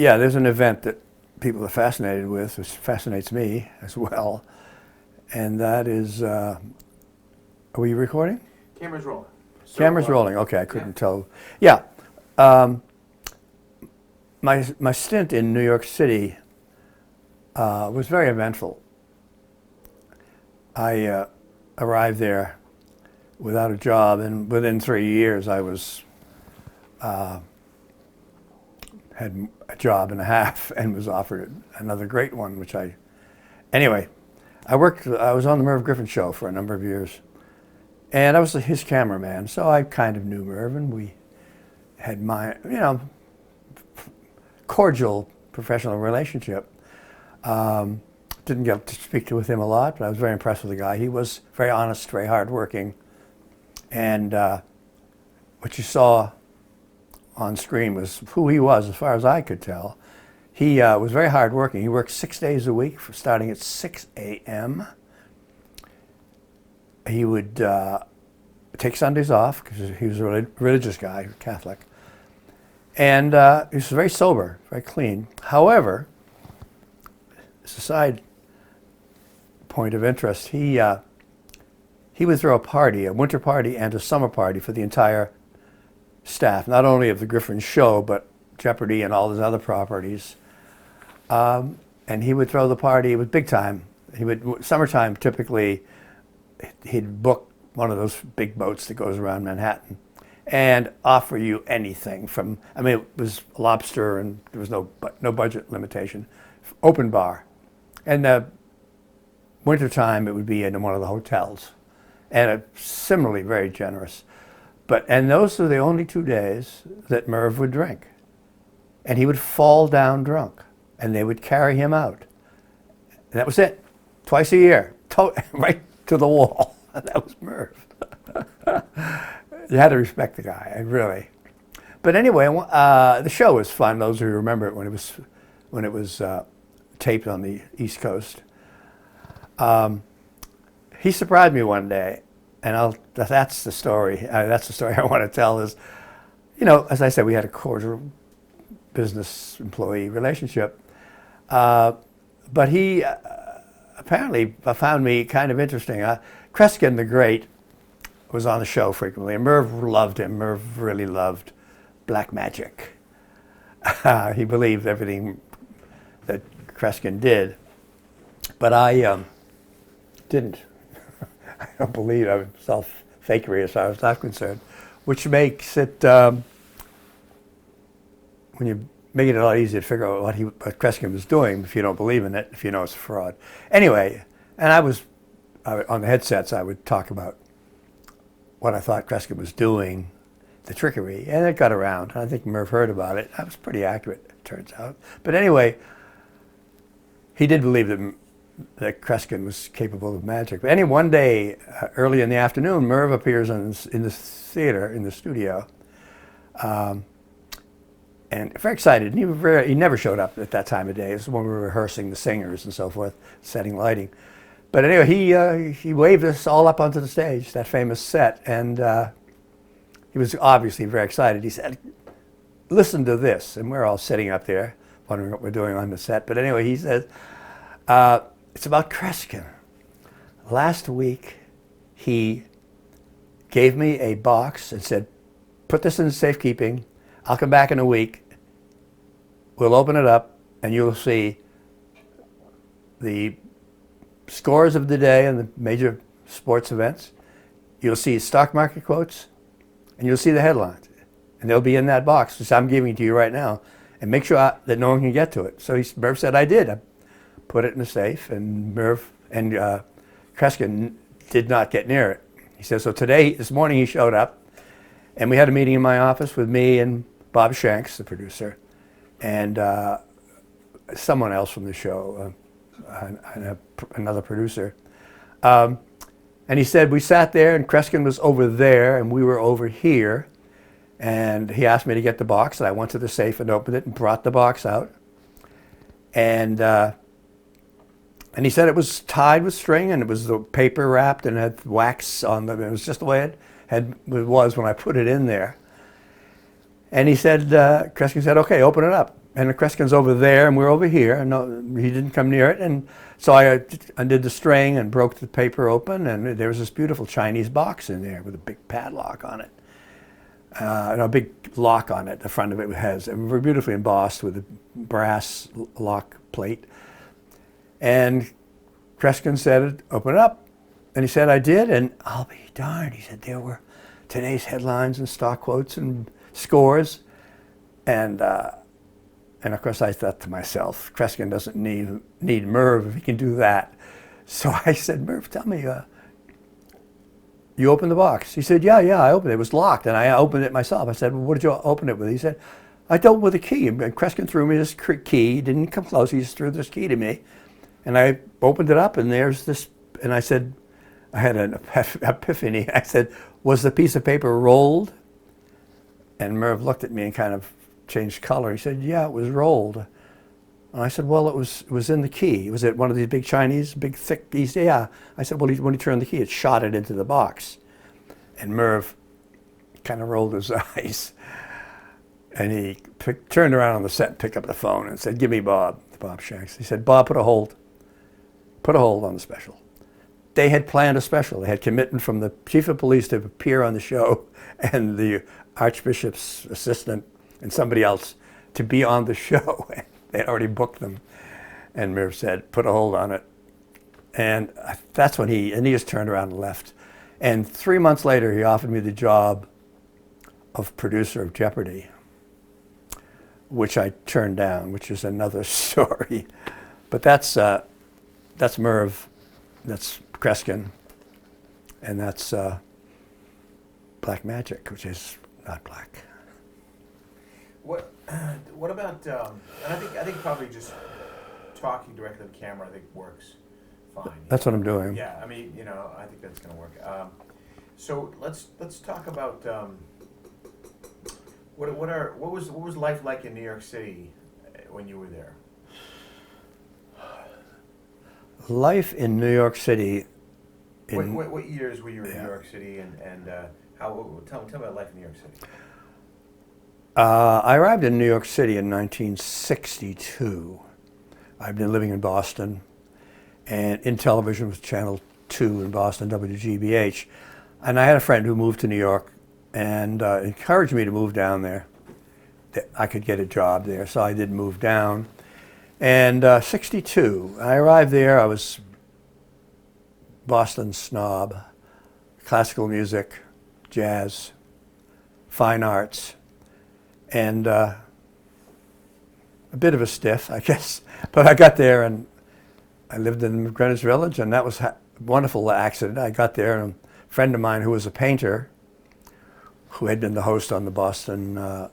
yeah, there's an event that people are fascinated with, which fascinates me as well, and that is, are we recording? Camera's rolling. Camera's rolling. Okay, I couldn't tell. Yeah, my stint in New York City was very eventful. I arrived there without a job, and within 3 years I was had a job and a half and was offered another great one, which anyway, I was on the Merv Griffin show for a number of years, and I was his cameraman, so I kind of knew Merv, and we had cordial professional relationship. Didn't get to speak with him a lot, but I was very impressed with the guy. He was very honest, very hardworking, and what you saw on screen was who he was, as far as I could tell. He was very hardworking. He worked 6 days a week, starting at 6 a.m. He would take Sundays off because he was a religious guy, Catholic, and he was very sober, very clean. However, as a side point of interest, he would throw a party, a winter party and a summer party for the entire staff, not only of the Griffin show, but Jeopardy and all his other properties. And he would throw the party. It was big time. Summertime, typically, he'd book one of those big boats that goes around Manhattan and offer you anything from, it was lobster and there was no budget limitation, open bar. And wintertime, it would be in one of the hotels. And similarly very generous. And those were the only 2 days that Merv would drink. And he would fall down drunk, and they would carry him out. And that was it, twice a year, right to the wall. That was Merv. You had to respect the guy, really. But anyway, the show was fun. Those who remember it when it was taped on the East Coast. He surprised me one day, and that's the story. That's the story I want to tell. Is, as I said, we had a cordial business employee relationship, but he apparently found me kind of interesting. Kreskin the Great was on the show frequently, and Merv loved him. Merv really loved black magic. He believed everything that Kreskin did, but I didn't. I don't believe I was self-fakery as far as I'm concerned, which makes it, when you make it a lot easier to figure out what Kreskin was doing if you don't believe in it, if you know it's a fraud. Anyway, and on the headsets, I would talk about what I thought Kreskin was doing, the trickery, and it got around. I think Merv heard about it. That was pretty accurate, it turns out. But anyway, he did believe that Kreskin was capable of magic. But one day, early in the afternoon, Merv appears in the theater, in the studio, and very excited. And he never showed up at that time of day. This is when we were rehearsing the singers and so forth, setting lighting. But anyway, he waved us all up onto the stage, that famous set, and he was obviously very excited. He said, "Listen to this," and we're all sitting up there, wondering what we're doing on the set. But anyway, he says, it's about Kreskin. Last week, he gave me a box and said, "Put this in safekeeping. I'll come back in a week. We'll open it up, and you'll see the scores of the day and the major sports events. You'll see stock market quotes, and you'll see the headlines. And they'll be in that box, which I'm giving to you right now. And make sure that no one can get to it." So Merv said, "I did. I put it in the safe," and Merv and Kreskin did not get near it. He said, so this morning he showed up, and we had a meeting in my office with me and Bob Shanks, the producer, and someone else from the show, another producer. And he said, we sat there, and Kreskin was over there, and we were over here. And he asked me to get the box, and I went to the safe and opened it and brought the box out. And he said it was tied with string, and it was the paper wrapped and had wax on them. It was just the way it was when I put it in there. And he said, Kreskin said, "Okay, open it up." and Kreskin's over there, and we're over here, and no, he didn't come near it. And so I undid the string and broke the paper open, and there was this beautiful Chinese box in there with a big padlock on it. And a big lock on it. The front of it has, and very beautifully embossed with a brass lock plate. And Kreskin said, "Open it up." And he said, "I did," and I'll be darned. He said, there were today's headlines and stock quotes and scores. And of course I thought to myself, Kreskin doesn't need Merv if he can do that. So I said, "Merv, tell me, you opened the box?" He said, yeah, I opened it. It was locked, and I opened it myself. I said, "Well, what did you open it with?" He said, "I opened it with a key." And Kreskin threw me this key. He didn't come close. He just threw this key to me. And I opened it up, and there's this, and I said, I had an epiphany. I said, "Was the piece of paper rolled?" And Merv looked at me and kind of changed color. He said, "Yeah, it was rolled." And I said, "Well, it was in the key. Was it one of these big Chinese, big thick keys?" "Yeah." I said, "Well, when he turned the key, it shot it into the box." And Merv kind of rolled his eyes. And he turned around on the set and picked up the phone and said, "Give me Bob," Bob Shanks. He said, "Bob, put a hold on the special." They had planned a special. They had commitment from the chief of police to appear on the show and the Archbishop's assistant and somebody else to be on the show. They had already booked them. And Merv said, "Put a hold on it." And that's when he just turned around and left. And 3 months later, he offered me the job of producer of Jeopardy, which I turned down, which is another story. But that's Merv, that's Kreskin, and that's Black Magic, which is not black. What about? And I think probably just talking directly to the camera, I think works fine. That's what I'm doing. Yeah, I mean, I think that's going to work. So let's talk about what was life like in New York City when you were there? Life in New York City. What years were you in New York City, and how? Tell me about life in New York City. I arrived in New York City in 1962. I've been living in Boston, and in television was Channel 2 in Boston, WGBH. And I had a friend who moved to New York and encouraged me to move down there. That I could get a job there, so I did move down. And 62, I arrived there. I was Boston snob, classical music, jazz, fine arts, and a bit of a stiff, I guess. But I got there, and I lived in Greenwich Village, and that was a wonderful accident. I got there, and a friend of mine who was a painter, who had been the host on the Boston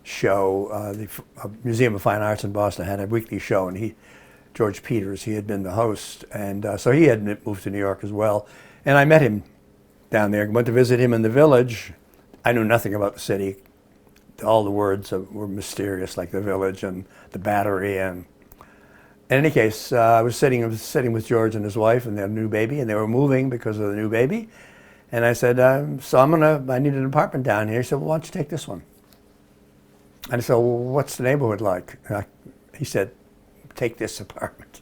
show, the Museum of Fine Arts in Boston had a weekly show, and George Peters, he had been the host, and so he had moved to New York as well. And I met him down there, went to visit him in the Village. I knew nothing about the city. All the words were mysterious, like the Village and the Battery. And in any case, I was sitting with George and his wife and their new baby, and they were moving because of the new baby. And I said, so I need an apartment down here. He said, well, why don't you take this one? And I said, well, what's the neighborhood like? He said, take this apartment.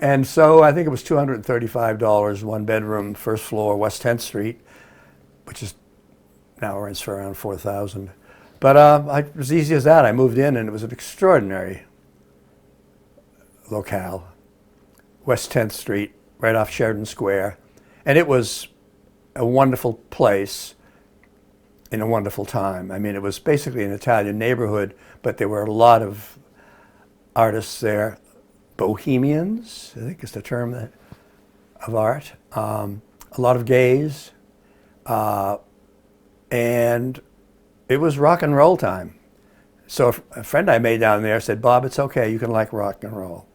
And so I think it was $235, one bedroom, first floor, West 10th Street, which is now rents for around $4,000. But it was easy as that. I moved in, and it was an extraordinary locale, West 10th Street, right off Sheridan Square. And it was a wonderful place in a wonderful time. I mean, it was basically an Italian neighborhood, but there were a lot of artists there, bohemians, I think is the term of art, a lot of gays, and it was rock and roll time. So a friend I made down there said, Bob, it's okay, you can like rock and roll.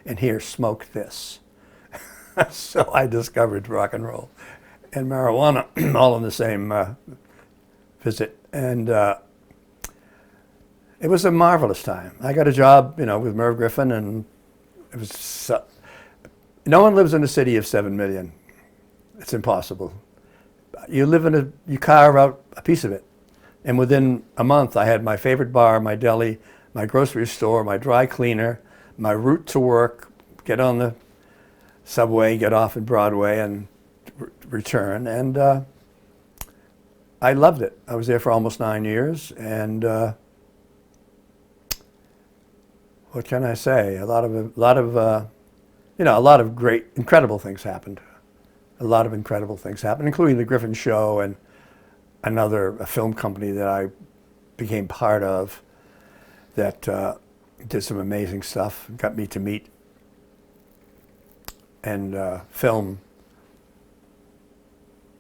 And here, smoke this. So I discovered rock and roll and marijuana all in the same visit. And it was a marvelous time. I got a job, with Merv Griffin, and it was no one lives in a city of 7 million. It's impossible. You carve out a piece of it. And within a month, I had my favorite bar, my deli, my grocery store, my dry cleaner, my route to work, get on the subway, get off at Broadway, and return. And I loved it. I was there for almost 9 years, and what can I say? A lot of great, incredible things happened. A lot of incredible things happened, including the Griffin Show and a film company that I became part of that did some amazing stuff, got me to meet and film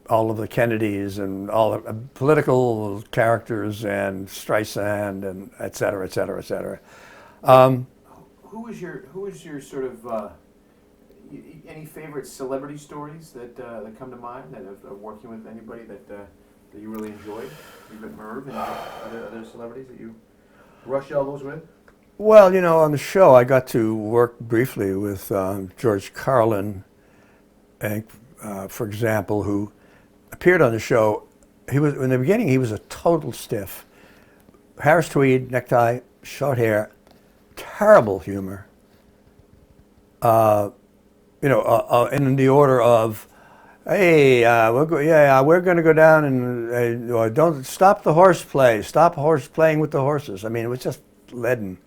all of the Kennedys and all the political characters and Streisand and et cetera, et cetera, et cetera. Who was your sort of any favorite celebrity stories that come to mind that of working with anybody that you really enjoyed? You met Merv and other celebrities that you rush elbows with? Well, on the show, I got to work briefly with George Carlin, and, for example, who appeared on the show. In the beginning, he was a total stiff. Harris tweed, necktie, short hair, terrible humor. In the order of, hey, we're going to go down and don't stop the horseplay. Stop playing with the horses. I mean, it was just leaden.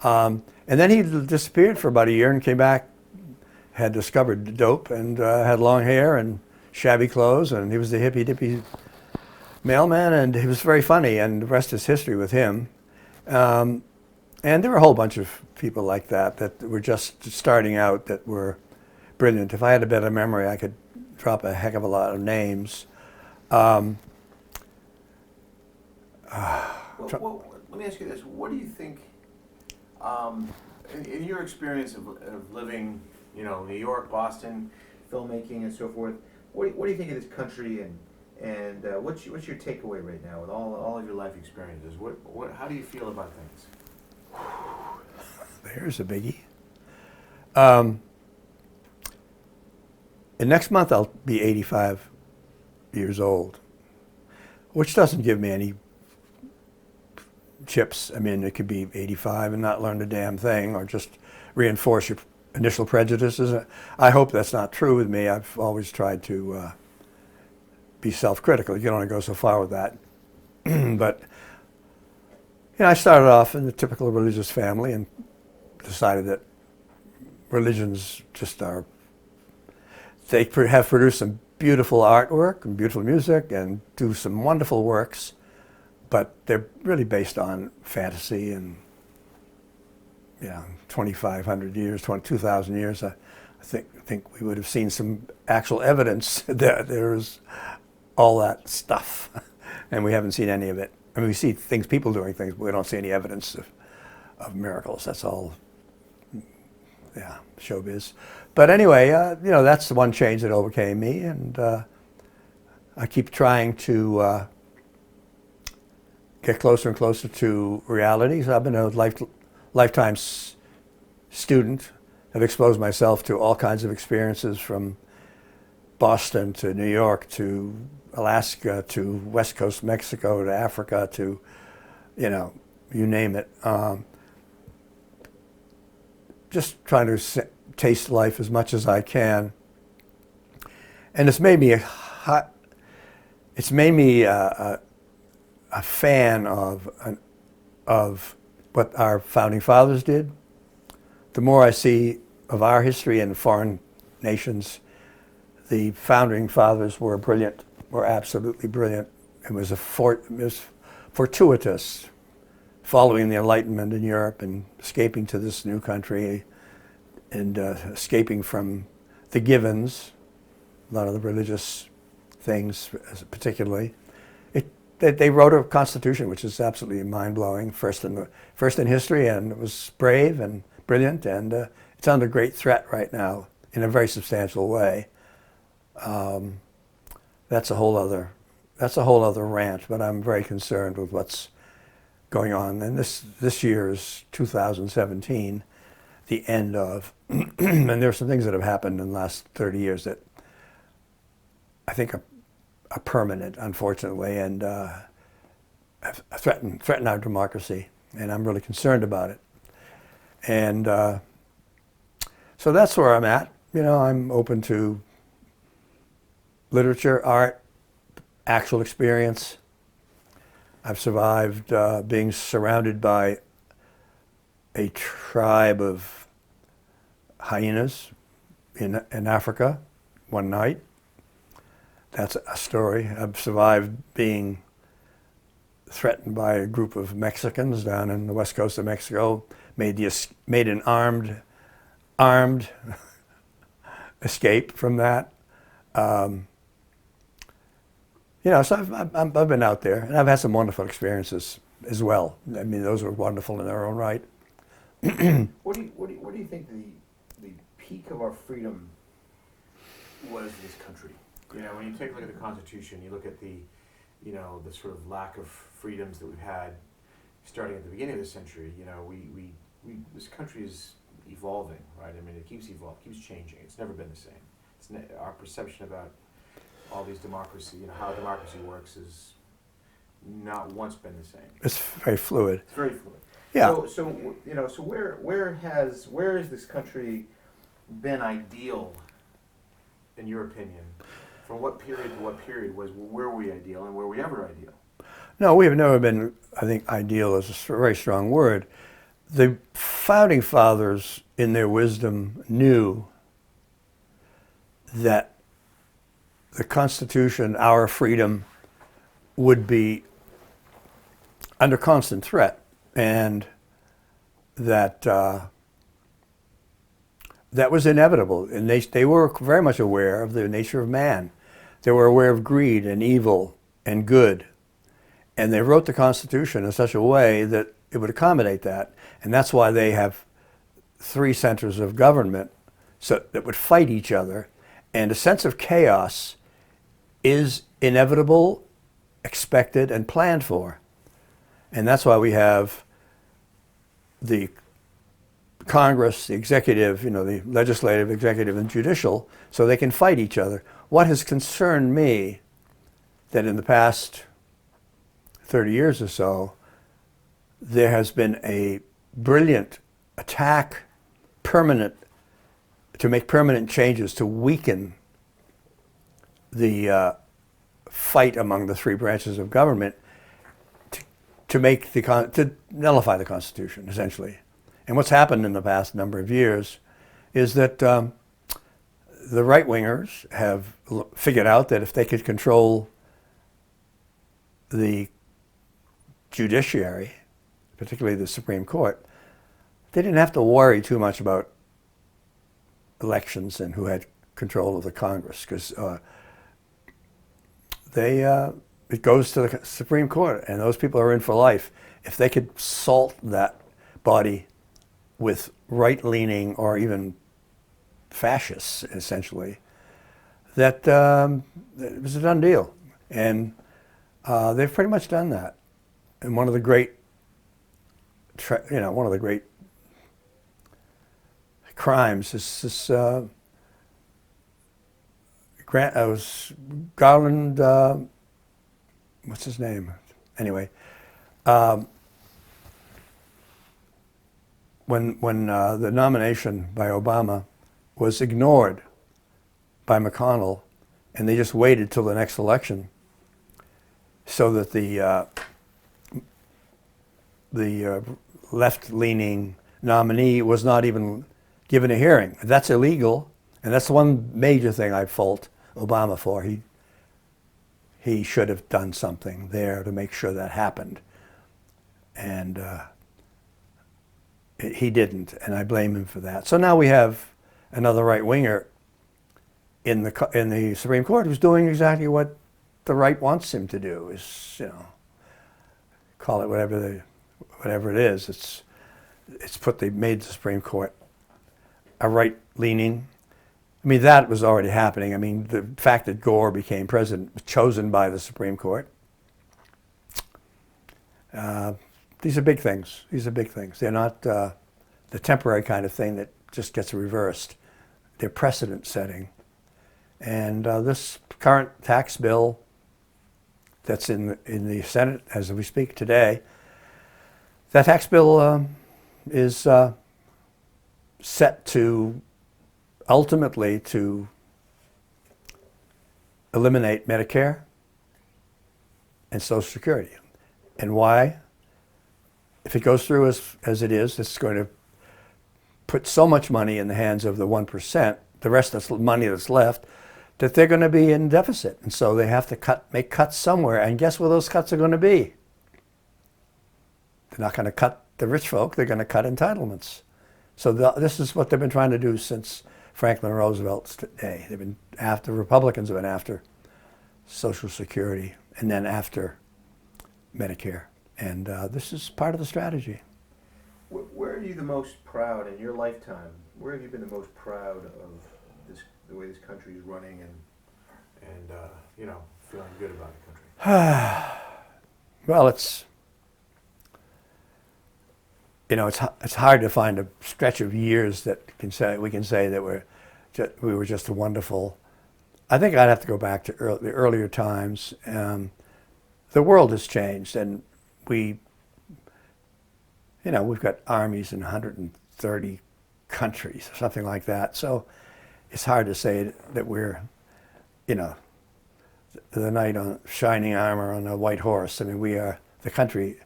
And then he disappeared for about a year and came back, had discovered dope and had long hair and shabby clothes, and he was the hippy-dippy mailman, and he was very funny, and the rest is history with him. And there were a whole bunch of people like that were just starting out that were brilliant. If I had a better memory, I could drop a heck of a lot of names. Well, let me ask you this. What do you think, in your experience of living, New York, Boston, filmmaking and so forth, what do you think of this country, and what's your takeaway right now with all of your life experiences? How do you feel about things? There's a biggie. And next month I'll be 85 years old, which doesn't give me any chips. I mean, it could be 85 and not learn a damn thing, or just reinforce your initial prejudices. I hope that's not true with me. I've always tried to be self-critical. You can only go so far with that. But I started off in a typical religious family and decided that religions just are, they have produced some beautiful artwork and beautiful music and do some wonderful works, but they're really based on fantasy and 2,500 years, 2,000 years. I think we would have seen some actual evidence that there's all that stuff, and we haven't seen any of it. I mean, we see people doing things, but we don't see any evidence of miracles. That's all, showbiz. But anyway, that's the one change that overcame me, and I keep trying to get closer and closer to reality. So I've been a lifetime student. I've exposed myself to all kinds of experiences, from Boston to New York to Alaska to West Coast Mexico to Africa to, you name it. Just trying to taste life as much as I can, and it's made me a fan of what our founding fathers did. The more I see of our history in foreign nations, the founding fathers were brilliant, were absolutely brilliant. It was fortuitous, following the Enlightenment in Europe and escaping to this new country and escaping from the givens, a lot of the religious things particularly. They wrote a constitution which is absolutely mind-blowing, first in history, and it was brave and brilliant, and it's under great threat right now in a very substantial way. That's a whole other rant, but I'm very concerned with what's going on. And this year is 2017, the end of, and there are some things that have happened in the last 30 years that I think are permanent, unfortunately, and threaten our democracy. and I'm really concerned about it. And so that's where I'm at. You know, I'm open to literature, art, actual experience. I've survived being surrounded by a tribe of hyenas in Africa one night. That's a story. I've survived being threatened by a group of Mexicans down in the west coast of Mexico. Made an armed escape from that. You know, so I've been out there, and I've had some wonderful experiences as well. I mean, those were wonderful in their own right. What do you think the peak of our freedom was in this country? You know, when you take a look at the Constitution, you look at the sort of lack of freedoms that we've had starting at the beginning of the century. You know, this country is evolving, right? I mean, it keeps evolving, keeps changing. It's never been the same. Our perception about all these democracy, you know, how democracy works is not once been the same. It's very fluid. It's very fluid. Yeah. So you know, so where has this country been ideal, in your opinion? From what period to what period were we ideal, and were we ever ideal? No, we have never been, I think ideal is a very strong word. The founding fathers, in their wisdom, knew that the Constitution, our freedom, would be under constant threat, and that that was inevitable. And they were very much aware of the nature of man. They were aware of greed and evil and good. And they wrote the Constitution in such a way that it would accommodate that. And that's why they have 3 centers of government that would fight each other. And a sense of chaos is inevitable, expected, and planned for. And that's why we have the Congress, the executive, you know, the legislative, executive, and judicial, so they can fight each other. What has concerned me that in the past 30 years or so, there has been a brilliant attack, to make permanent changes to weaken the fight among the 3 branches of government to nullify the Constitution, essentially. And what's happened in the past number of years is that the right-wingers have figured out that if they could control the judiciary, particularly the Supreme Court, they didn't have to worry too much about elections and who had control of the Congress, because it goes to the Supreme Court, and those people are in for life. If they could salt that body with right-leaning or even fascists, essentially, that it was a done deal. And they've pretty much done that. And one of the great crimes is this Garland, what's his name? Anyway, when the nomination by Obama was ignored by McConnell, and they just waited till the next election so that the left-leaning nominee was not even given a hearing. That's illegal, and that's the one major thing I fault Obama for. He should have done something there to make sure that happened, and he didn't, and I blame him for that. So now we have another right-winger in the Supreme Court who's doing exactly what the right wants him to do. Is, you know, call it whatever it is. They made the Supreme Court a right-leaning. I mean, that was already happening. I mean, the fact that Gore became president was chosen by the Supreme Court. These are big things. They're not the temporary kind of thing that just gets reversed. They're precedent setting. And this current tax bill that's in the Senate as we speak today That tax bill is set to ultimately to eliminate Medicare and Social Security. And why? If it goes through as it is, it's going to put so much money in the hands of the 1%, the rest of the money that's left, that they're going to be in deficit. And so they have to make cuts somewhere. And guess where those cuts are going to be? They're not going to cut the rich folk, they're going to cut entitlements. So this is what they've been trying to do since Franklin Roosevelt's day. The Republicans have been after Social Security and then after Medicare. And this is part of the strategy. Where are you the most proud in your lifetime? Where have you been the most proud of the way this country is running and feeling good about the country? Well, it's hard to find a stretch of years that we can say that we were just wonderful. I think I'd have to go back to the earlier times. The world has changed, and we've got armies in 130 countries, or something like that. So it's hard to say that we're, the knight on shining armor on a white horse. I mean, the country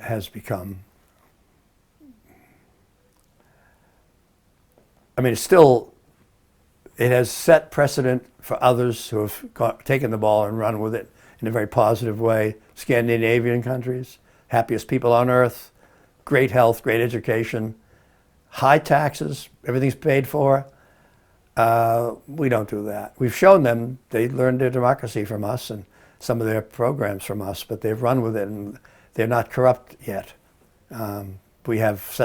has become, it has set precedent for others who have taken the ball and run with it in a very positive way. Scandinavian countries, happiest people on earth, great health, great education, high taxes, everything's paid for. We don't do that. We've shown them, they learned their democracy from us and some of their programs from us, but they've run with it and they're not corrupt yet. We have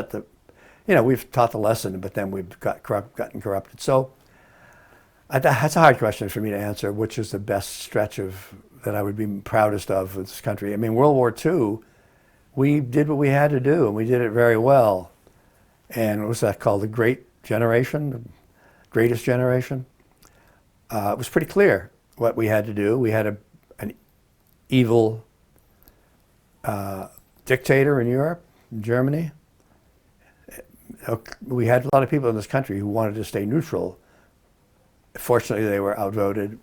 we've taught the lesson, but then we've gotten corrupted. So that's a hard question for me to answer, which is the best stretch that I would be proudest of this country. I mean, World War II, we did what we had to do, and we did it very well. And what was that called? The Great Generation? The Greatest Generation? It was pretty clear what we had to do. We had an evil dictator in Europe, in Germany. We had a lot of people in this country who wanted to stay neutral. Fortunately, they were outvoted,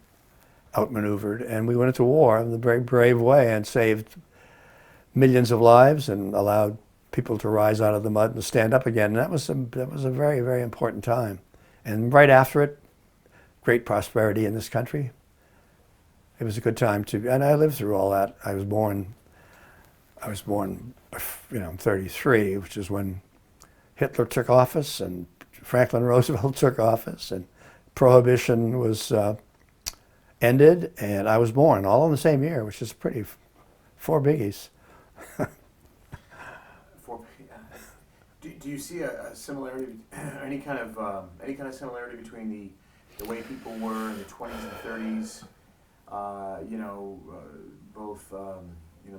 outmaneuvered, and we went into war in a very brave way and saved millions of lives and allowed people to rise out of the mud and stand up again. And that was a very, very important time. And right after it, great prosperity in this country. It was a good time and I lived through all that. I was born, I'm 33, which is when Hitler took office and Franklin Roosevelt took office and Prohibition was ended, and I was born all in the same year, which is pretty, 4 biggies. Do you see a similarity, any kind of similarity between the way people were in the 20s and 30s? Both the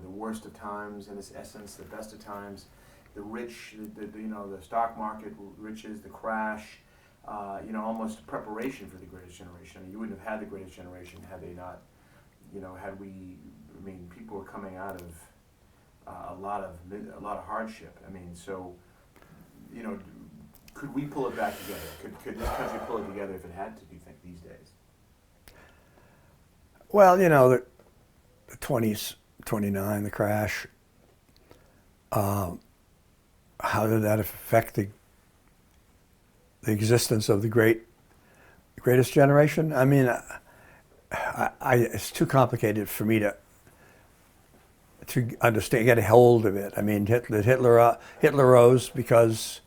worst of times, in its essence, the best of times, the rich, the stock market riches, the crash. Almost preparation for the Greatest Generation. I mean, you wouldn't have had the Greatest Generation had they not, people were coming out of a lot of hardship. I mean, so, could we pull it back together? Could this country pull it together if it had to, do you think, these days? Well, the 20s, 29, the crash, how did that affect the existence of the Greatest Generation? I mean, it's too complicated for me to understand, get a hold of it. I mean, Hitler rose because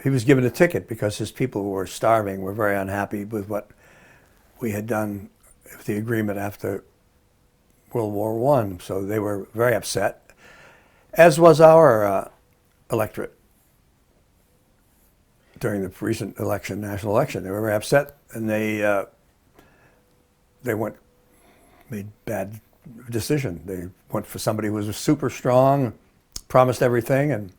he was given a ticket because his people who were starving were very unhappy with what we had done with the agreement after World War I. So they were very upset, as was our electorate. During the recent national election, they were very upset, and they made bad decision. They went for somebody who was super strong, promised everything, and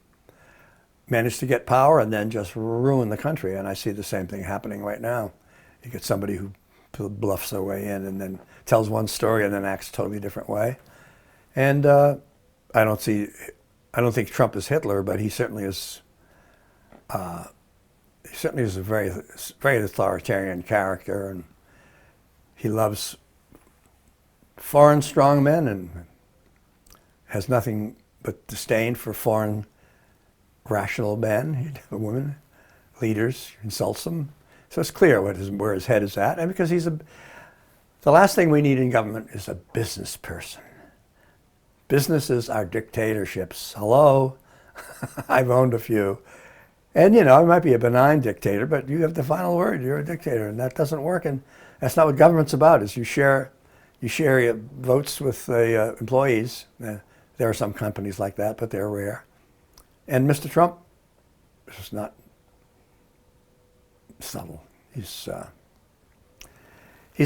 managed to get power, and then just ruin the country. And I see the same thing happening right now. You get somebody who bluffs their way in, and then tells one story, and then acts a totally different way. And I don't think Trump is Hitler, but he certainly is. He certainly is a very authoritarian character, and he loves foreign strong men and has nothing but disdain for foreign rational men, women, leaders, insults them. So it's clear where his head is at, and because the last thing we need in government is a business person. Businesses are dictatorships. Hello, I've owned a few. And, it might be a benign dictator, but you have the final word. You're a dictator, and that doesn't work. And that's not what government's about, is you share your votes with the employees. There are some companies like that, but they're rare. And Mr. Trump is not subtle. He's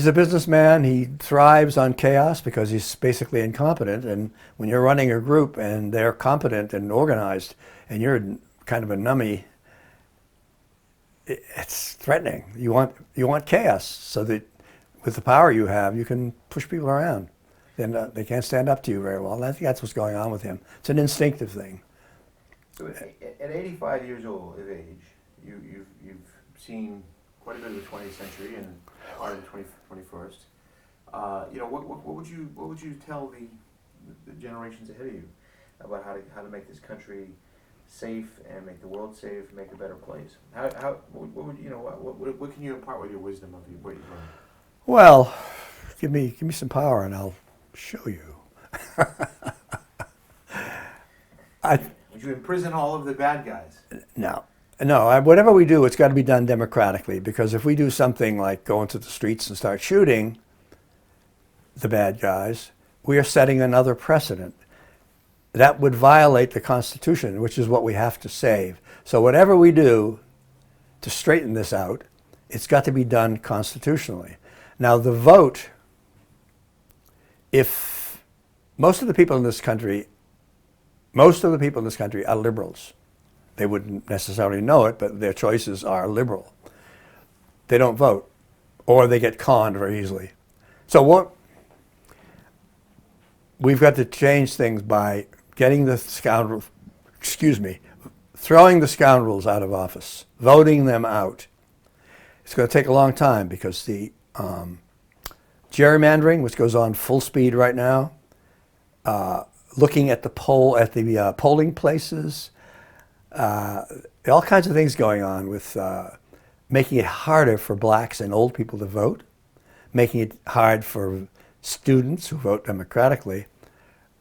a businessman. He thrives on chaos because he's basically incompetent. And when you're running a group and they're competent and organized, and you're kind of a numbie, it's threatening. You want chaos, so that with the power you have, you can push people around. Then they can't stand up to you very well. And I think that's what's going on with him. It's an instinctive thing. So at 85 years old of age, you've seen quite a bit of the 20th century and part of the 21st. What would you tell the generations ahead of you about how to make this country safe and make the world safe, make a better place? What can you impart with your wisdom of what you've learned? Well, give me some power and I'll show you. Would you imprison all of the bad guys? No. Whatever we do, it's got to be done democratically, because if we do something like go into the streets and start shooting the bad guys, we are setting another precedent. That would violate the Constitution, which is what we have to save. So whatever we do to straighten this out, it's got to be done constitutionally. Now the vote, if most of the people in this country are liberals. They wouldn't necessarily know it, but their choices are liberal. They don't vote, or they get conned very easily. So we've got to change things by getting throwing the scoundrels out of office, voting them out. It's going to take a long time, because the gerrymandering, which goes on full speed right now, looking at the polling places, all kinds of things going on with making it harder for blacks and old people to vote, making it hard for students who vote democratically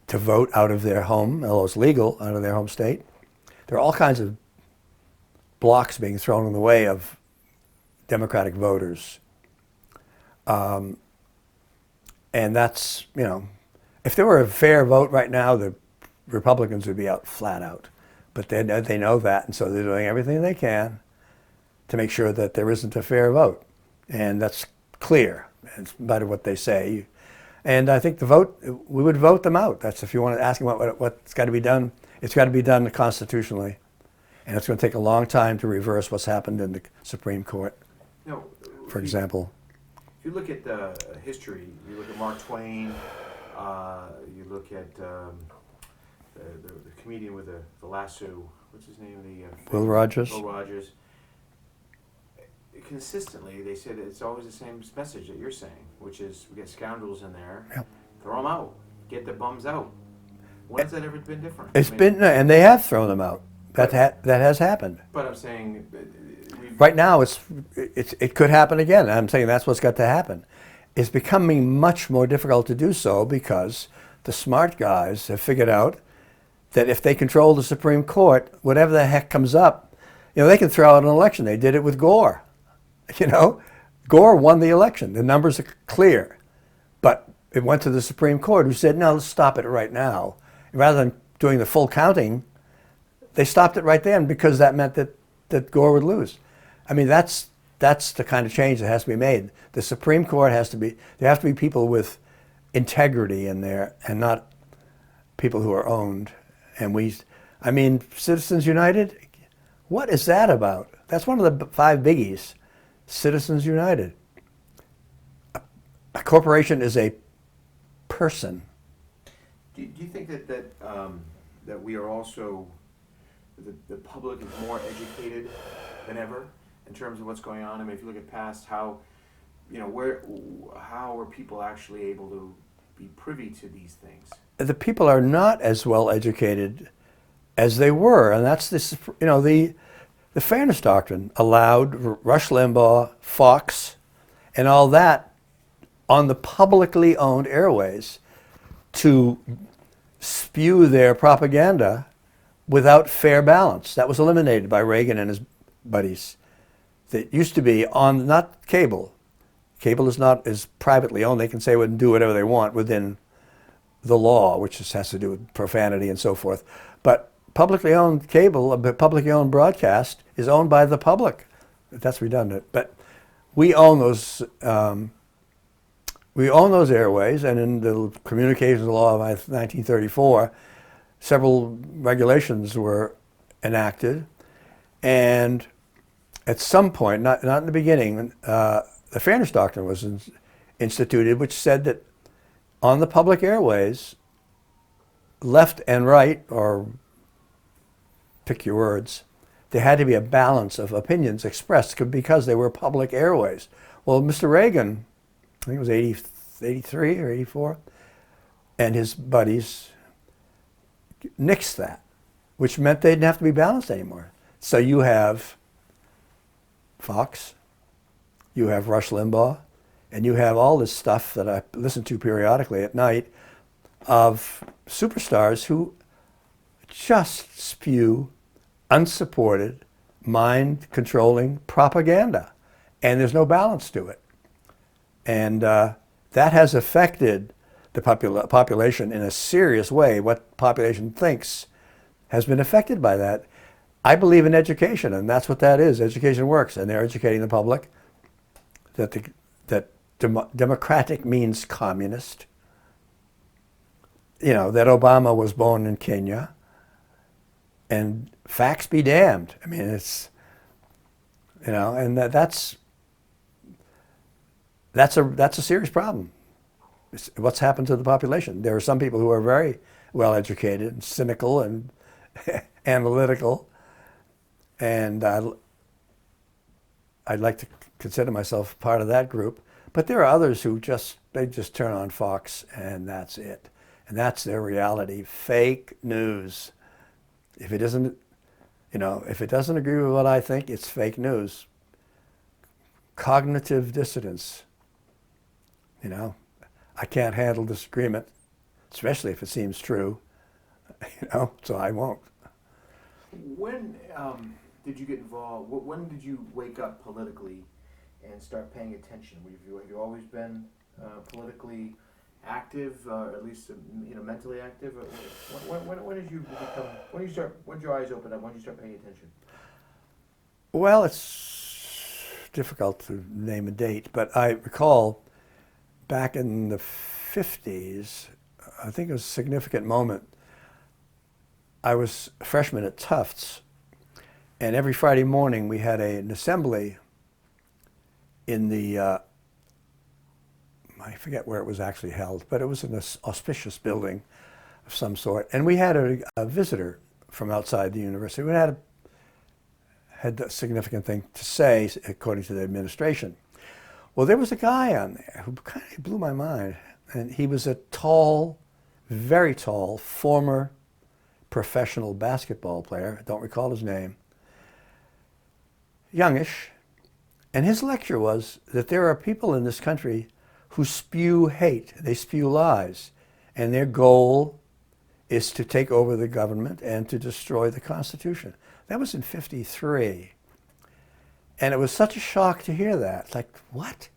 to vote out of their home, although it's legal, out of their home state. There are all kinds of blocks being thrown in the way of Democratic voters. And that's, if there were a fair vote right now, the Republicans would be out flat out. But they know that, and so they're doing everything they can to make sure that there isn't a fair vote. And that's clear, in spite of what they say. And I think we would vote them out. That's, if you want to ask them what's got to be done, it's got to be done constitutionally. And it's going to take a long time to reverse what's happened in the Supreme Court, for example. If you look at history, you look at Mark Twain, you look at the comedian with the lasso, what's his name? Will Rogers. Will Rogers. Consistently, they said it's always the same message that you're saying, which is we get scoundrels in there, throw them out, get the bums out. When has that ever been different? And they have thrown them out. That has happened. But I'm saying, right now it could happen again. I'm saying that's what's got to happen. It's becoming much more difficult to do so, because the smart guys have figured out that if they control the Supreme Court, whatever the heck comes up, they can throw out an election. They did it with Gore. Gore won the election. The numbers are clear. But it went to the Supreme Court, who said, no, let's stop it right now. Rather than doing the full counting, they stopped it right then, because that meant that Gore would lose. I mean, that's the kind of change that has to be made. The Supreme Court there have to be people with integrity in there, and not people who are owned. And Citizens United, what is that about? That's one of the 5 biggies. Citizens United. A corporation is a person. Do you think that we are also, the public is more educated than ever in terms of what's going on? I mean, if you look at past, how are people actually able to be privy to these things? The people are not as well educated as they were, and that's this. The Fairness Doctrine allowed Rush Limbaugh, Fox, and all that on the publicly owned airways to spew their propaganda without fair balance. That was eliminated by Reagan and his buddies. That used to be on, not cable. Cable is privately owned. They can say and do whatever they want within the law, which has to do with profanity and so forth. But publicly owned cable, publicly owned broadcast is owned by the public. That's redundant. But we own those. We own those airways, and in the Communications Law of 1934, several regulations were enacted, and at some point, not in the beginning, the Fairness Doctrine was instituted, which said that on the public airways, left and right, or pick your words, there had to be a balance of opinions expressed because they were public airways. Well, Mr. Reagan, I think it was 83 or 84, and his buddies nixed that, which meant they didn't have to be balanced anymore. So you have Fox, you have Rush Limbaugh, and you have all this stuff that I listen to periodically at night of superstars who just spew unsupported, mind-controlling propaganda, and there's no balance to it. And that has affected the population in a serious way. What population thinks has been affected by that. I believe in education, and that's what that is. Education works, and they're educating the public that democratic means communist. That Obama was born in Kenya, and facts be damned. I mean, it's, and that's a serious problem. It's what's happened to the population. There are some people who are very well educated and cynical and analytical, and I'd like to consider myself part of that group. But there are others who just turn on Fox and that's it, and that's their reality. Fake news. If it doesn't agree with what I think, it's fake news. Cognitive dissonance. I can't handle disagreement, especially if it seems true, so I won't. When did you get involved? When did you wake up politically and start paying attention? Have you always been politically active, or at least mentally active? When did you become? When did your eyes open up? When did you start paying attention? Well, it's difficult to name a date, but I recall back in the 50s, I think it was a significant moment. I was a freshman at Tufts, and every Friday morning we had an assembly in the, I forget where it was actually held, but it was an auspicious building of some sort. And we had a visitor from outside the university who had a significant thing to say, according to the administration. Well, there was a guy on there who kind of blew my mind. And he was a tall, very tall, former professional basketball player. I don't recall his name. Youngish. And his lecture was that there are people in this country who spew hate. They spew lies. And their goal is to take over the government and to destroy the Constitution. That was in '53. And it was such a shock to hear that. Like, what?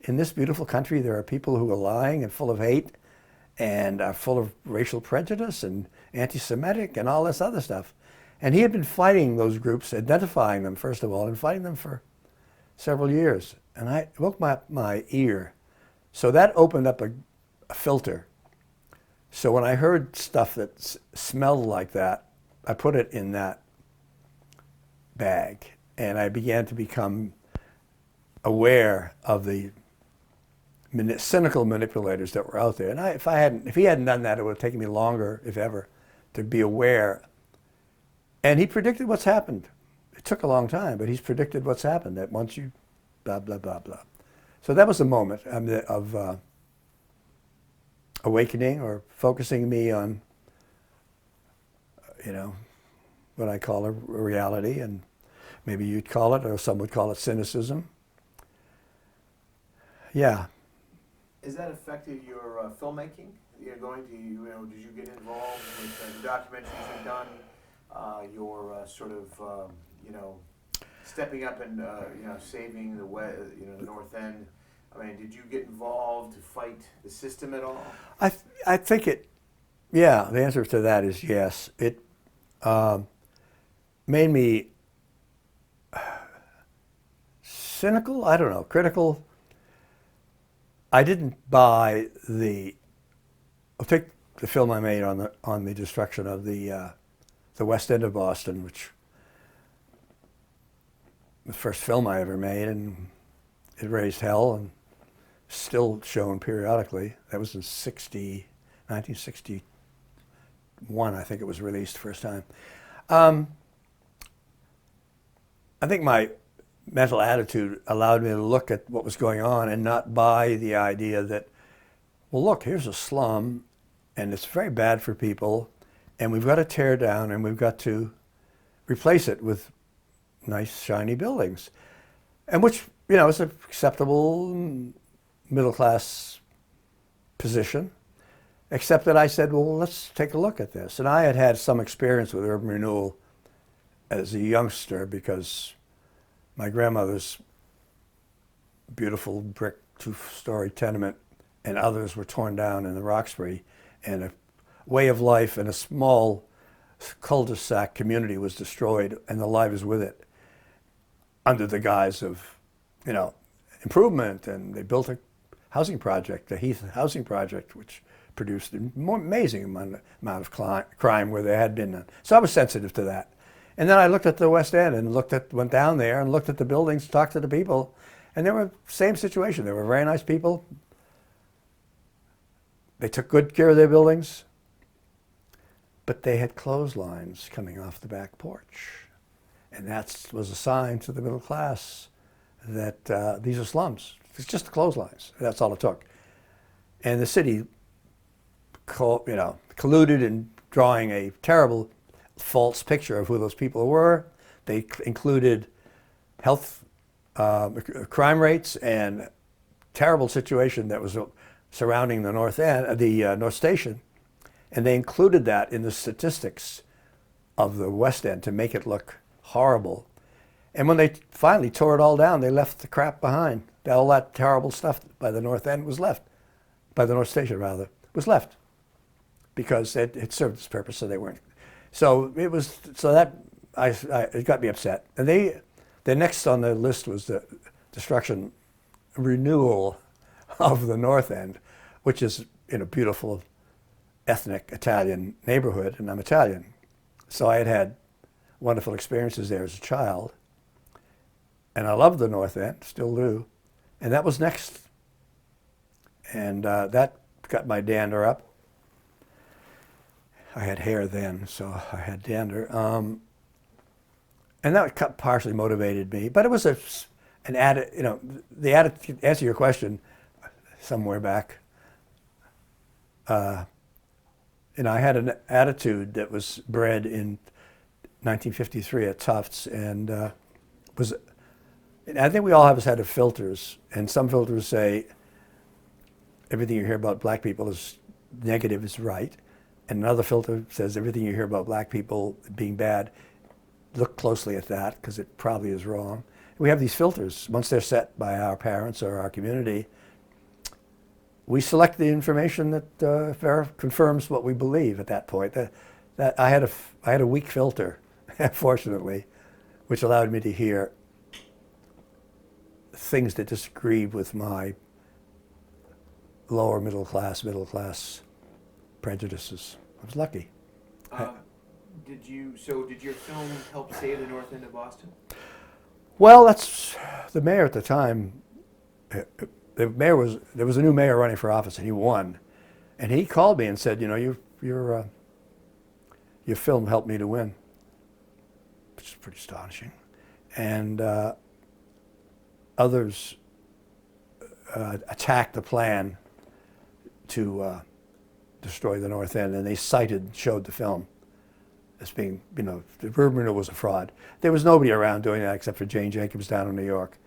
In this beautiful country, there are people who are lying and full of hate and are full of racial prejudice and anti-Semitic and all this other stuff. And he had been fighting those groups, identifying them, first of all, and fighting them for several years. And it woke my ear. So that opened up a filter. So when I heard stuff that smelled like that, I put it in that bag. And I began to become aware of the cynical manipulators that were out there. And if he hadn't done that, it would have taken me longer, if ever, to be aware. And he predicted what's happened. It took a long time, but he's predicted what's happened. That once you, blah blah blah blah. So that was the moment of awakening, or focusing me on, what I call a reality, and maybe you'd call it, or some would call it, cynicism. Yeah. Has that affected your filmmaking? You're going to, did you get involved with the documentaries you've done? Your sort of, stepping up and saving the North End. I mean, did you get involved to fight the system at all? I think it. Yeah, the answer to that is yes. It made me cynical. I don't know, critical. I didn't buy I'll take the film I made on the destruction of the West End of Boston, which the first film I ever made, and it raised hell and still shown periodically. That was in 1961, I think it was released first time. I think my mental attitude allowed me to look at what was going on and not buy the idea that, well, look, here's a slum, and it's very bad for people, and we've got to tear it down, and we've got to replace it with nice, shiny buildings. And which, is an acceptable middle-class position, except that I said, well, let's take a look at this. And I had had some experience with urban renewal as a youngster, because my grandmother's beautiful brick two-story tenement and others were torn down in the Roxbury, and a way of life in a small cul-de-sac community was destroyed, and the lives with it, under the guise of, improvement. And they built a housing project, the Heath Housing Project, which produced an amazing amount of crime where there had been none. So I was sensitive to that. And then I looked at the West End and went down there and looked at the buildings, talked to the people, and they were same situation. They were very nice people. They took good care of their buildings, but they had clotheslines coming off the back porch. And that was a sign to the middle class that these are slums. It's just the clotheslines. That's all it took. And the city, colluded in drawing a terrible false picture of who those people were. They included health, crime rates, and terrible situation that was surrounding the North End, the North Station, and they included that in the statistics of the West End to make it look horrible. And when they finally tore it all down, they left the crap behind. All that terrible stuff by the North End was left, by the North Station rather, was left, because it served its purpose, so they weren't. So it was, it got me upset. And the next on the list was the destruction, renewal of the North End, which is in a beautiful ethnic Italian neighborhood, and I'm Italian. So I had wonderful experiences there as a child. And I loved the North End, still do. And that was next. And that got my dander up. I had hair then, so I had dander. And that partially motivated me. But it was an the attitude, answer your question somewhere back. I had an attitude that was bred in 1953 at Tufts, and I think we all have a set of filters, and some filters say everything you hear about black people is negative is right, and another filter says everything you hear about black people being bad, look closely at that because it probably is wrong. We have these filters. Once they're set by our parents or our community, we select the information that confirms what we believe at that point. That I had a weak filter, fortunately, which allowed me to hear things that disagreed with my lower middle class prejudices. I was lucky. Did your film help save the North End of Boston? Well, that's the mayor at the time there was a new mayor running for office, and he won. And he called me and said, you know, your film helped me to win, which is pretty astonishing. And others attacked the plan to destroy the North End, and they showed the film as being, you know, the urban renewal was a fraud. There was nobody around doing that except for Jane Jacobs down in New York.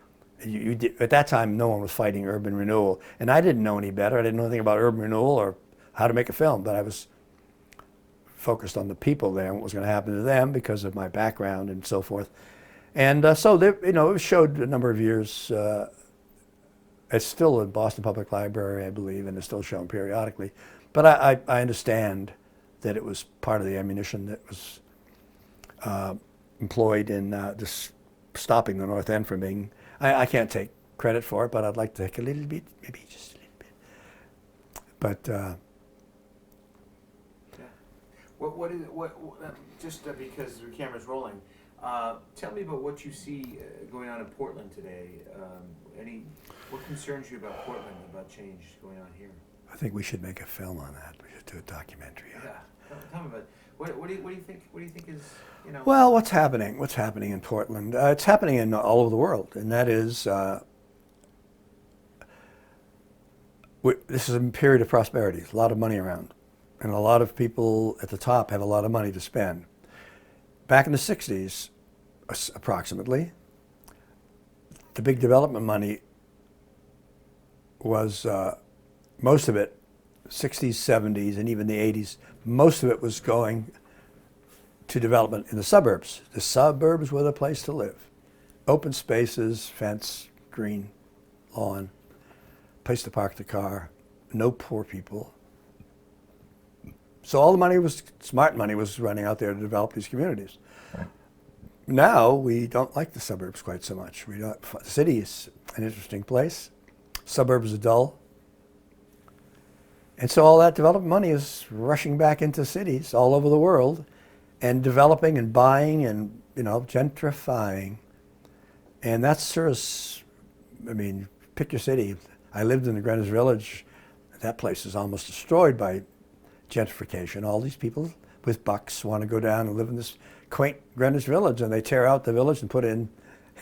At that time, no one was fighting urban renewal, and I didn't know any better. I didn't know anything about urban renewal or how to make a film, but I was focused on the people there and what was going to happen to them because of my background and so forth. And so, you know, it was showed a number of years. It's still at Boston Public Library, I believe, and it's still shown periodically. But I understand that it was part of the ammunition that was employed in just stopping the North End from being. I can't take credit for it, but I'd like to take a little bit, maybe just a little bit. But just because the camera's rolling, tell me about what you see going on in Portland today. What concerns you about Portland, about change going on here? I think we should make a film on that. We should do a documentary on it. Yeah, tell me about it. What do you think? What do you think is, you know? Well, what's happening? What's happening in Portland? It's happening in all over the world, and that is this is a period of prosperity. A lot of money around, and a lot of people at the top have a lot of money to spend. Back in the '60s, approximately, the big development money was most of it, '60s, '70s, and even the '80s. Most of it was going to development in the suburbs. The suburbs were the place to live. Open spaces, fence, green, lawn, place to park the car, no poor people. So all the money was, smart money was running out there to develop these communities. Right. Now we don't like the suburbs quite so much. The city is an interesting place. Suburbs are dull. And so all that development money is rushing back into cities all over the world and developing and buying and, you know, gentrifying. And that's sort of, I mean, pick your city. I lived in the Greenwich Village. That place is almost destroyed by gentrification. All these people with bucks want to go down and live in this quaint Greenwich Village, and they tear out the village and put in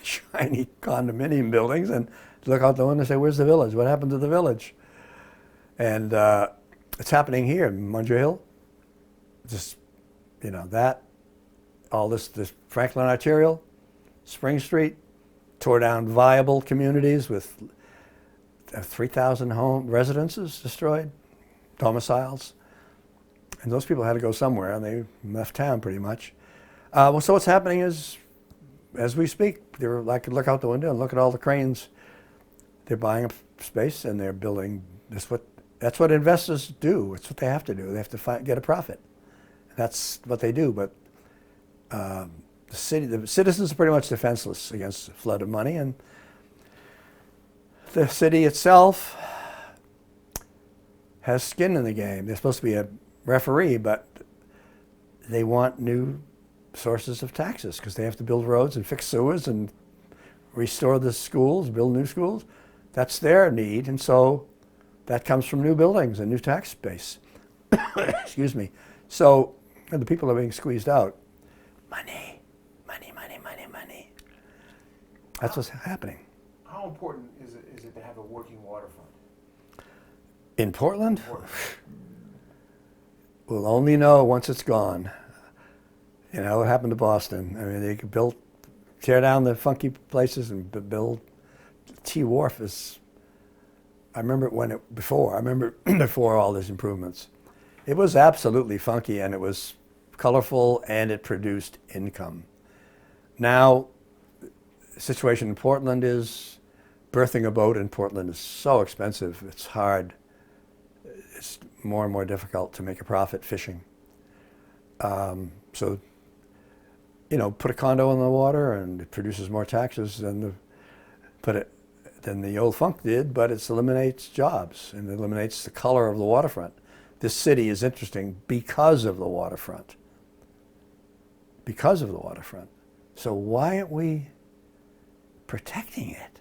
shiny condominium buildings and look out the window and say, where's the village? What happened to the village? And it's happening here in Munger Hill. Just, you know, all this Franklin Arterial, Spring Street, tore down viable communities with 3,000 home residences destroyed, domiciles. And those people had to go somewhere, and they left town pretty much. Well, so what's happening is, as we speak, I could look out the window and look at all the cranes. They're buying up space and they're building. That's what investors do. It's what they have to do. They have to get a profit. That's what they do. But the citizens are pretty much defenseless against a flood of money, and the city itself has skin in the game. They're supposed to be a referee, but they want new sources of taxes because they have to build roads and fix sewers and restore the schools, build new schools. That's their need, and so that comes from new buildings and new tax base. Excuse me. So the people are being squeezed out. Money, money, money, money, money. That's what's happening. How important is it to have a working waterfront? In Portland? We'll only know once it's gone. You know what happened to Boston. I mean, they could tear down the funky places and build. T Wharf is, I remember before all these improvements. It was absolutely funky, and it was colorful, and it produced income. Now, the situation in Portland is, berthing a boat in Portland is so expensive, it's hard. It's more and more difficult to make a profit fishing. So, you know, put a condo in the water and it produces more taxes than the old funk did, but it eliminates jobs and eliminates the color of the waterfront. This city is interesting because of the waterfront. Because of the waterfront. So why aren't we protecting it?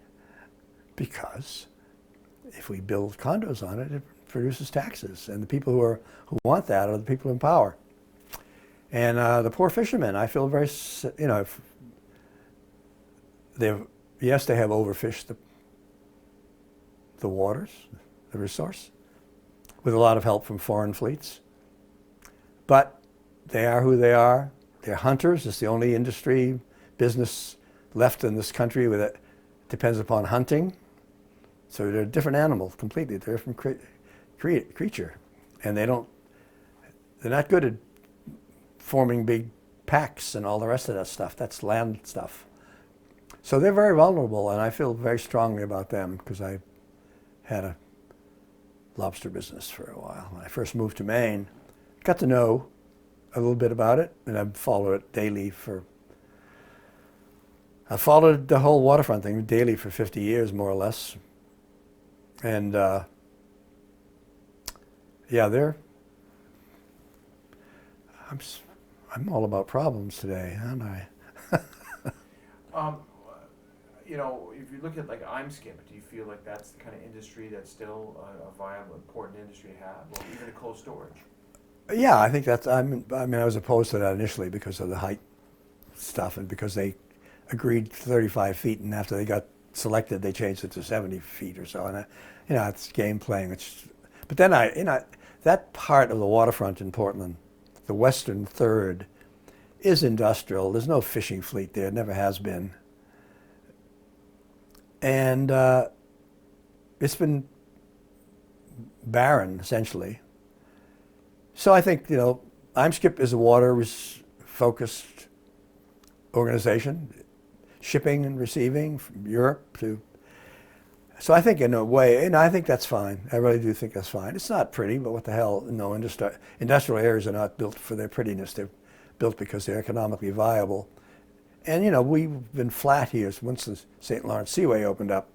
Because if we build condos on it, it produces taxes, and the people who want that are the people in power. And the poor fishermen, I feel very, if yes, they have overfished the waters, the resource, with a lot of help from foreign fleets. But they are who they are. They're hunters. It's the only industry, business left in this country that depends upon hunting. So they're a different animal completely. They're a different creature. And they're not good at forming big packs and all the rest of that stuff. That's land stuff. So they're very vulnerable, and I feel very strongly about them because I had a lobster business for a while. When I first moved to Maine, got to know a little bit about it, and I've followed it daily I followed the whole waterfront thing daily for 50 years, more or less. And yeah, I'm all about problems today, aren't I? If you look at like IMSCIP, do you feel like that's the kind of industry that's still a viable, important industry to have, or even a cold storage? Yeah, I think that's. I was opposed to that initially because of the height stuff, and because they agreed 35 feet, and after they got selected, they changed it to 70 feet or so. And it's game playing. But then that part of the waterfront in Portland, the western third, is industrial. There's no fishing fleet there. It never has been. And it's been barren, essentially. So I think, IMSCIP is a water-focused organization, shipping and receiving from Europe to... So I think in a way, I think that's fine. I really do think that's fine. It's not pretty, but what the hell? No, industrial areas are not built for their prettiness. They're built because they're economically viable. And, we've been flat here once the St. Lawrence Seaway opened up.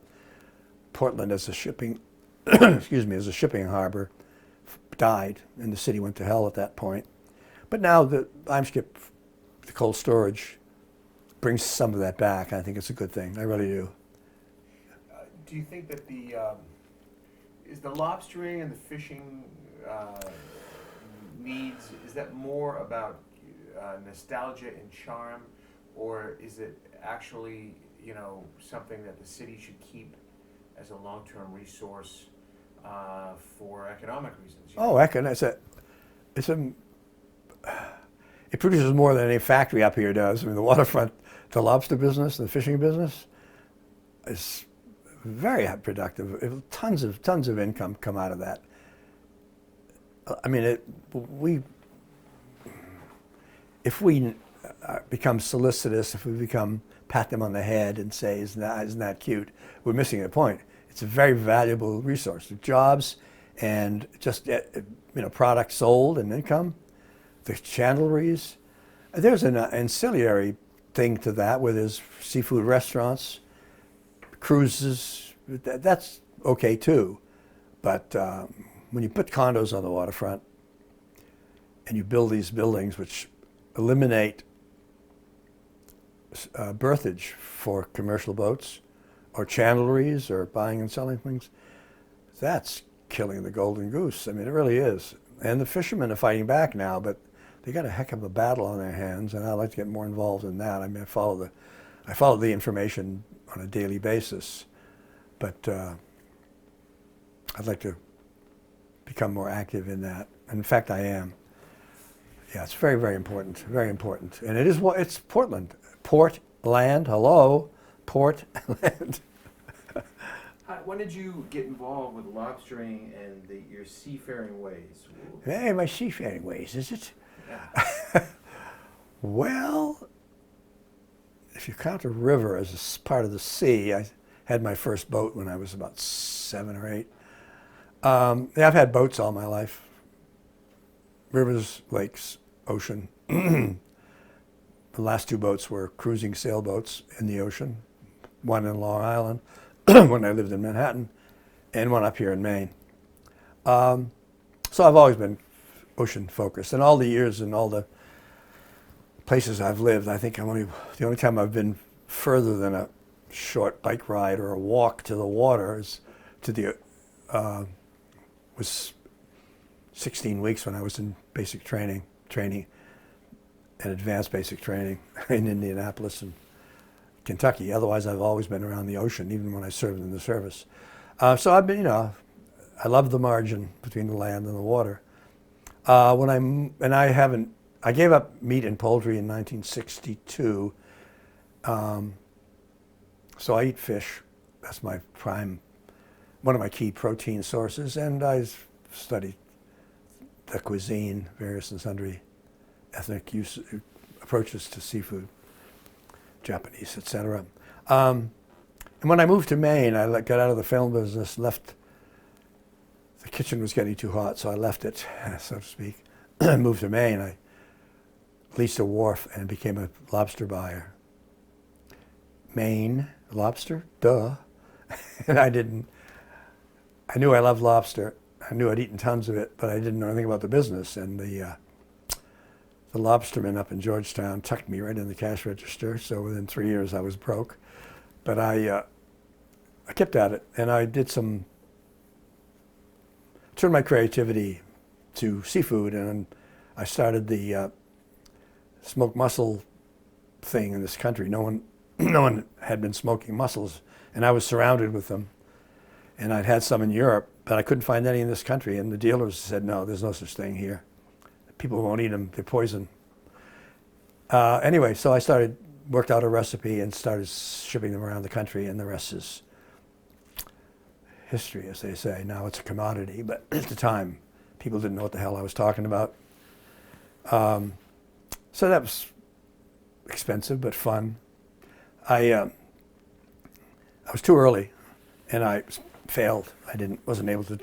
Portland as a shipping, as a shipping harbor died, and the city went to hell at that point. But now the IMSCIP, the cold storage, brings some of that back. I think it's a good thing. I really do. Do you think that is the lobstering and the fishing needs, is that more about nostalgia and charm, or is it actually, something that the city should keep as a long-term resource for economic reasons? It produces more than any factory up here does. I mean, the waterfront, the lobster business, the fishing business is very productive. Tons of income come out of that. I mean, if we become solicitous, if we pat them on the head and say, isn't that cute, we're missing the point. It's a very valuable resource. Jobs and just products sold and income, the chandleries. There's an ancillary thing to that where there's seafood restaurants, cruises. That's okay too. But when you put condos on the waterfront and you build these buildings which eliminate berthage for commercial boats or chandleries or buying and selling things, that's killing the golden goose. I mean, it really is. And the fishermen are fighting back now, but they got a heck of a battle on their hands, and I'd like to get more involved in that. I mean, I follow the information on a daily basis, but I'd like to become more active in that. And in fact, I am. Yeah, it's very, very important, very important. And it's Portland. Portland, hello, Portland. When did you get involved with lobstering and your seafaring ways? Hey, my seafaring ways, is it? Yeah. Well, if you count a river as a part of the sea, I had my first boat when I was about 7 or 8. Yeah, I've had boats all my life. Rivers, lakes, ocean. The last 2 boats were cruising sailboats in the ocean, one in Long Island when I lived in Manhattan, and one up here in Maine. So I've always been ocean focused. And all the years and all the places I've lived, I think the only time I've been further than a short bike ride or a walk to the water is to the was 16 weeks when I was in basic training and advanced basic training in Indianapolis and Kentucky. Otherwise, I've always been around the ocean, even when I served in the service. So I've been, I love the margin between the land and the water. I gave up meat and poultry in 1962. So I eat fish. That's my one of my key protein sources. And I studied the cuisine, various and sundry ethnic approaches to seafood, Japanese, etc. And when I moved to Maine, I got out of the film business, left. The kitchen was getting too hot, so I left it, so to speak. Moved to Maine. I leased a wharf and became a lobster buyer. Maine, lobster? Duh. And I knew I loved lobster. I knew I'd eaten tons of it, but I didn't know anything about the business. And the lobsterman up in Georgetown tucked me right in the cash register, so within 3 years I was broke. But I kept at it, and I turned my creativity to seafood, and I started the smoked mussel thing in this country. No one had been smoking mussels, and I was surrounded with them. And I'd had some in Europe, but I couldn't find any in this country. And the dealers said, no, there's no such thing here. People won't eat them, they're poison. Anyway, so I worked out a recipe and started shipping them around the country, and the rest is history, as they say. Now it's a commodity, but at the time, people didn't know what the hell I was talking about. So that was expensive, but fun. I was too early, and I failed. I wasn't able to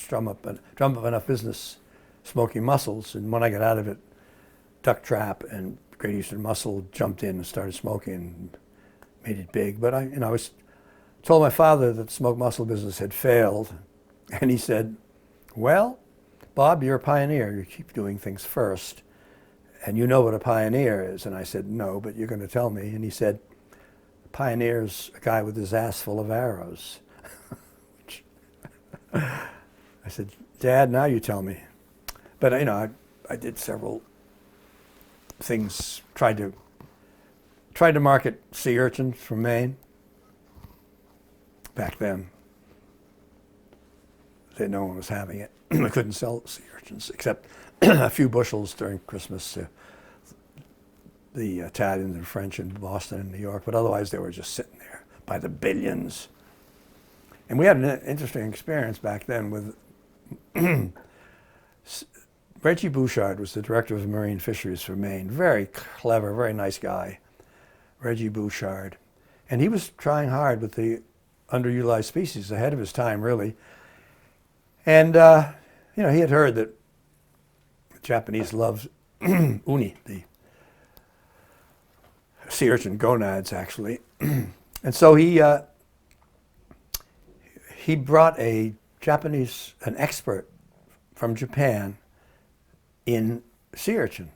drum up enough business smoking mussels. And when I got out of it, Duck Trap and Great Eastern Mussel jumped in and started smoking and made it big. But I told my father that the smoked mussel business had failed, and he said, well, Bob, you're a pioneer. You keep doing things first, and you know what a pioneer is. And I said, no, but you're going to tell me. And he said, a pioneer's a guy with his ass full of arrows. I said, Dad, now you tell me. But I did several things, tried to market sea urchins from Maine. Back then, no one was having it. I couldn't sell sea urchins except a few bushels during Christmas to the Italians and French in Boston and New York, but otherwise they were just sitting there by the billions. And we had an interesting experience back then with Reggie Bouchard was the director of marine fisheries for Maine. Very clever, very nice guy, Reggie Bouchard. And he was trying hard with the underutilized species, ahead of his time, really. And, he had heard that the Japanese loved uni, the sea urchin gonads, actually. And so he brought an expert from Japan in sea urchin.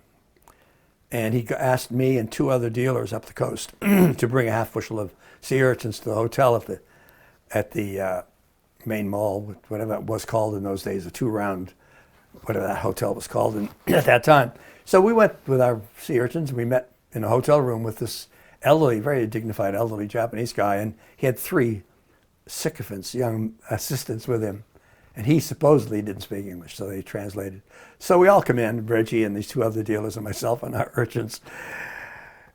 And he asked me and two other dealers up the coast to bring a half bushel of sea urchins to the hotel at the main mall, whatever it was called in those days, a two-round, whatever that hotel was called at that time. So we went with our sea urchins, and we met in a hotel room with this very dignified elderly Japanese guy, and he had 3 sycophants, young assistants with him. And he supposedly didn't speak English, so they translated. So we all come in, Reggie and these 2 other dealers and myself and our urchins.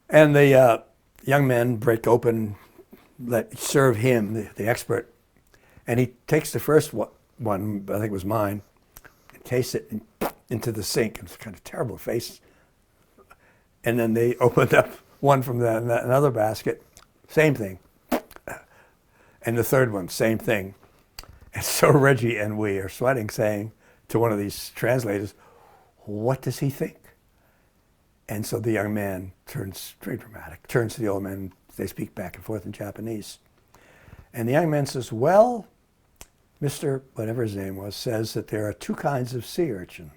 And the young men break open, serve him, the expert. And he takes the first one, I think it was mine, and tastes it into the sink. It's kind of terrible face. And then they opened up one from another basket, same thing. And the third one, same thing. And so Reggie and we are sweating, saying to one of these translators, what does he think? And so the young man turns, very dramatic, turns to the old man. They speak back and forth in Japanese. And the young man says, well, Mr. whatever his name was, says that there are 2 kinds of sea urchin.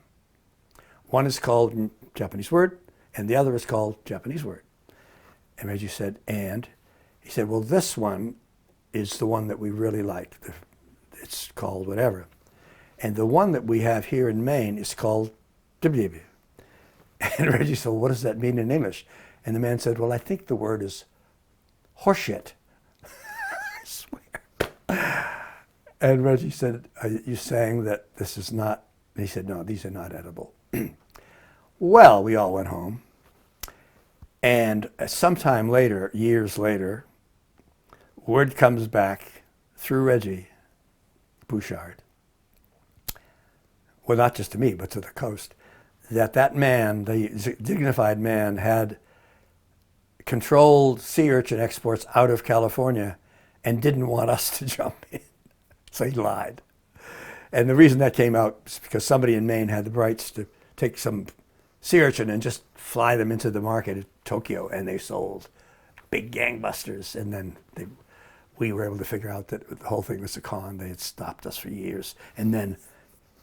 One is called Japanese word, and the other is called Japanese word. And Reggie said, and? He said, well, this one is the one that we really like, it's called whatever. And the one that we have here in Maine is called WW. And Reggie said, well, what does that mean in English? And the man said, well, I think the word is horseshit. I swear. And Reggie said, are you saying that this is not? And he said, no, these are not edible. Well, we all went home. And sometime later, years later, word comes back through Reggie Bouchard, well, not just to me, but to the coast, that man, the dignified man, had controlled sea urchin exports out of California and didn't want us to jump in. So he lied. And the reason that came out is because somebody in Maine had the rights to take some sea urchin and just fly them into the market at Tokyo, and they sold big gangbusters. And then we were able to figure out that the whole thing was a con. They had stopped us for years. And then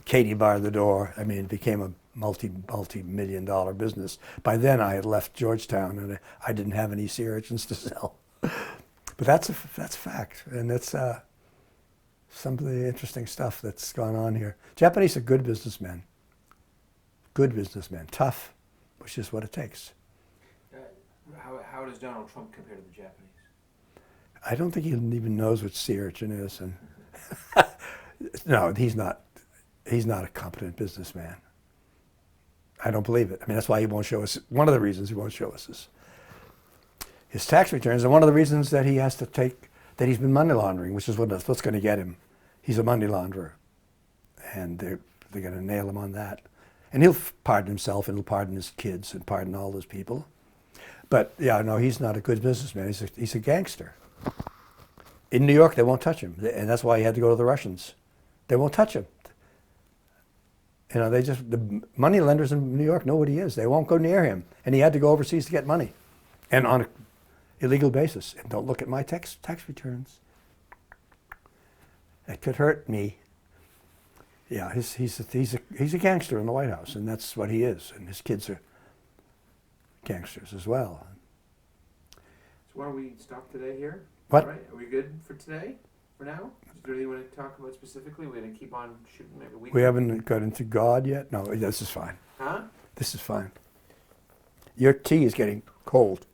Katie barred the door. I mean, it became a multi-million-dollar business. By then, I had left Georgetown, and I didn't have any sea urchins to sell. But that's a fact, and that's some of the interesting stuff that's gone on here. Japanese are good businessmen. Good businessmen, tough, which is what it takes. How does Donald Trump compare to the Japanese? I don't think he even knows what sea urchin is, and no, he's not a competent businessman. I don't believe it. I mean, that's why he won't show us. One of the reasons he won't show us is his tax returns, and one of the reasons that he has to take, that he's been money laundering, which is what's going to get him. He's a money launderer, and they're going to nail him on that. And he'll pardon himself, and he'll pardon his kids, and pardon all those people. But yeah, no, he's not a good businessman. He's a gangster. In New York, they won't touch him, and that's why he had to go to the Russians. They won't touch him. You know, the money lenders in New York know what he is. They won't go near him, and he had to go overseas to get money, and on an illegal basis. And don't look at my tax returns. It could hurt me. Yeah, he's a gangster in the White House, and that's what he is. And his kids are gangsters as well. So why don't we stop today here? What? All right, are we good for today? For now? Is there anything you want to talk about specifically? We're going to keep on shooting every week. We haven't got into God yet. No, this is fine. Huh? This is fine. Your tea is getting cold.